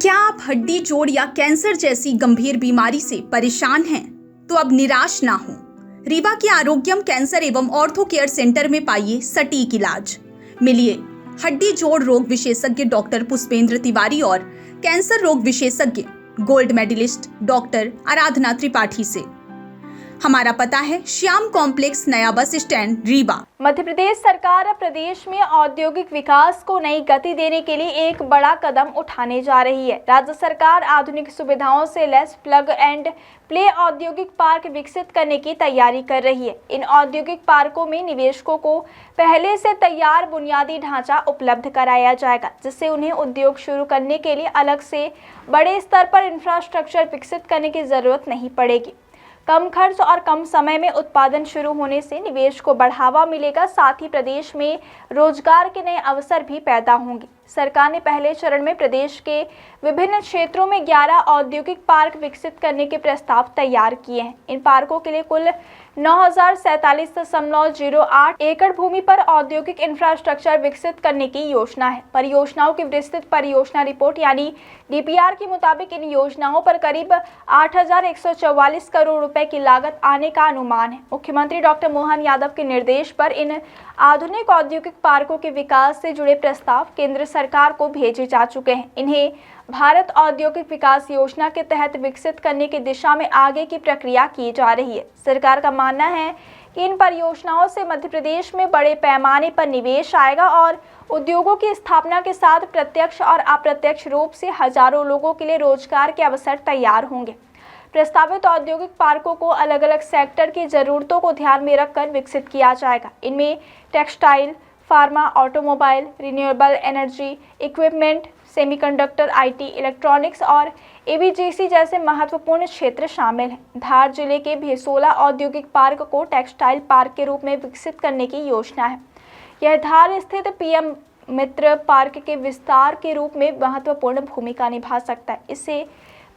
क्या आप हड्डी जोड़ या कैंसर जैसी गंभीर बीमारी से परेशान हैं? तो अब निराश ना हो। रीवा के आरोग्यम कैंसर एवं ऑर्थो केयर सेंटर में पाइए सटीक इलाज। मिलिए हड्डी जोड़ रोग विशेषज्ञ डॉक्टर पुष्पेंद्र तिवारी और कैंसर रोग विशेषज्ञ गोल्ड मेडलिस्ट डॉक्टर आराधना त्रिपाठी से। हमारा पता है श्याम कॉम्प्लेक्स, नया बस स्टैंड, रीवा। मध्य प्रदेश सरकार प्रदेश में औद्योगिक विकास को नई गति देने के लिए एक बड़ा कदम उठाने जा रही है। राज्य सरकार आधुनिक सुविधाओं से लैस प्लग एंड प्ले औद्योगिक पार्क विकसित करने की तैयारी कर रही है। इन औद्योगिक पार्कों में निवेशकों को पहले से तैयार बुनियादी ढांचा उपलब्ध कराया जाएगा, जिससे उन्हें उद्योग शुरू करने के लिए अलग से बड़े स्तर पर इंफ्रास्ट्रक्चर विकसित करने की जरूरत नहीं पड़ेगी। कम खर्च और कम समय में उत्पादन शुरू होने से निवेश को बढ़ावा मिलेगा, साथ ही प्रदेश में रोजगार के नए अवसर भी पैदा होंगे। सरकार ने पहले चरण में प्रदेश के विभिन्न क्षेत्रों में 11 औद्योगिक पार्क विकसित करने के प्रस्ताव तैयार किए हैं। इन पार्कों के लिए कुल 9047.08 एकड़ भूमि पर औद्योगिक इंफ्रास्ट्रक्चर विकसित करने की योजना है। परियोजनाओं की विस्तृत परियोजना रिपोर्ट यानी डीपीआर के मुताबिक इन योजनाओं पर करीब 8,144 करोड़ रुपए की लागत आने का अनुमान है। मुख्यमंत्री डॉक्टर मोहन यादव के निर्देश पर इन आधुनिक औद्योगिक पार्कों के विकास से जुड़े प्रस्ताव केंद्र सरकार को भेजे जा चुके हैं। इन्हें भारत औद्योगिक विकास योजना के तहत विकसित करने की दिशा में आगे की प्रक्रिया की जा रही है। सरकार का मानना है कि इन परियोजनाओं से मध्य प्रदेश में बड़े पैमाने पर निवेश आएगा और उद्योगों की स्थापना के साथ प्रत्यक्ष और अप्रत्यक्ष रूप से हजारों लोगों के लिए रोजगार के अवसर तैयार होंगे। प्रस्तावित औद्योगिक पार्कों को अलग अलग सेक्टर की जरूरतों को ध्यान में रखकर विकसित किया जाएगा। इनमें textile, pharma, automobile, renewable energy, equipment, semiconductor, IT, electronics और एवीजीसी जैसे महत्वपूर्ण क्षेत्र शामिल हैं। धार जिले के भेसोला औद्योगिक पार्क को टेक्सटाइल पार्क के रूप में विकसित करने की योजना है। यह धार स्थित पीएम मित्र पार्क के विस्तार के रूप में महत्वपूर्ण भूमिका निभा सकता है। इससे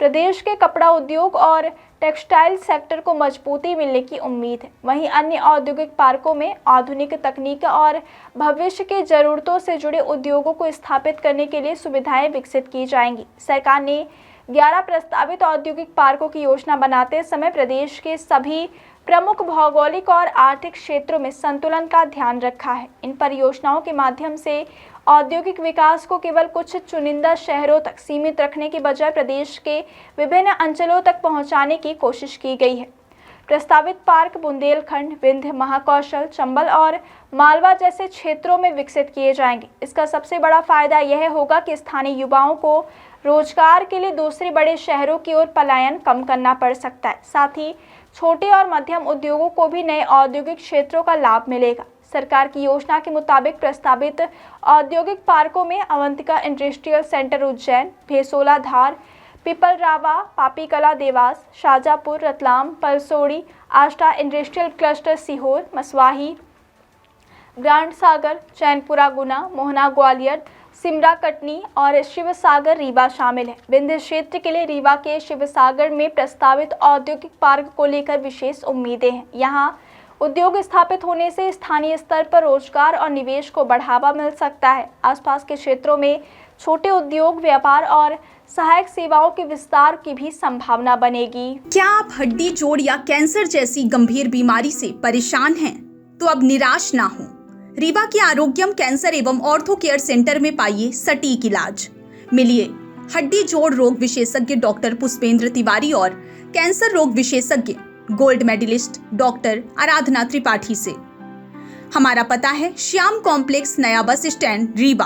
प्रदेश के कपड़ा उद्योग और टेक्सटाइल सेक्टर को मजबूती मिलने की उम्मीद है। वहीं अन्य औद्योगिक पार्कों में आधुनिक तकनीक और भविष्य की जरूरतों से जुड़े उद्योगों को स्थापित करने के लिए सुविधाएं विकसित की जाएंगी। सरकार ने 11 प्रस्तावित औद्योगिक पार्कों की योजना बनाते समय प्रदेश के सभी प्रमुख भौगोलिक और आर्थिक क्षेत्रों में संतुलन का ध्यान रखा है। इन परियोजनाओं के माध्यम से औद्योगिक विकास को केवल कुछ चुनिंदा शहरों तक सीमित रखने के बजाय प्रदेश के विभिन्न अंचलों तक पहुंचाने की कोशिश की गई है। प्रस्तावित पार्क बुंदेलखंड, विंध्य, महाकौशल, चंबल और मालवा जैसे क्षेत्रों में विकसित किए जाएंगे। इसका सबसे बड़ा फायदा यह होगा कि स्थानीय युवाओं को रोजगार के लिए दूसरे बड़े शहरों की ओर पलायन कम करना पड़ सकता है। साथ ही छोटे और मध्यम उद्योगों को भी नए औद्योगिक क्षेत्रों का लाभ मिलेगा। सरकार की योजना के मुताबिक प्रस्तावित औद्योगिक पार्कों में Avantika industrial centre Ujjain, Bhesola Dhar, Piplrawa, Papikala Dewas, Shajapur Ratlam, Palsodi, Ashta industrial cluster Sehore, Maswahi, grand Sagar, Chainpura Guna, Mohna Gwalior, Simra Katni और शिवसागर रीवा शामिल है। विंध्य क्षेत्र के लिए रीवा के शिवसागर में प्रस्तावित औद्योगिक पार्क को लेकर विशेष उम्मीदें हैं। यहाँ उद्योग स्थापित होने से स्थानीय स्तर पर रोजगार और निवेश को बढ़ावा मिल सकता है। आसपास के क्षेत्रों में छोटे उद्योग, व्यापार और सहायक सेवाओं के विस्तार की भी संभावना बनेगी। क्या आप हड्डी जोड़ या कैंसर जैसी गंभीर बीमारी से परेशान हैं? तो अब निराश ना हो। रीवा के आरोग्यम कैंसर एवं ऑर्थो केयर सेंटर में पाइए सटीक इलाज। मिलिए हड्डी जोड़ रोग विशेषज्ञ डॉक्टर पुष्पेंद्र तिवारी और कैंसर रोग विशेषज्ञ गोल्ड मेडलिस्ट डॉक्टर आराधना त्रिपाठी से। हमारा पता है श्याम कॉम्प्लेक्स, नया बस स्टैंड, रीवा।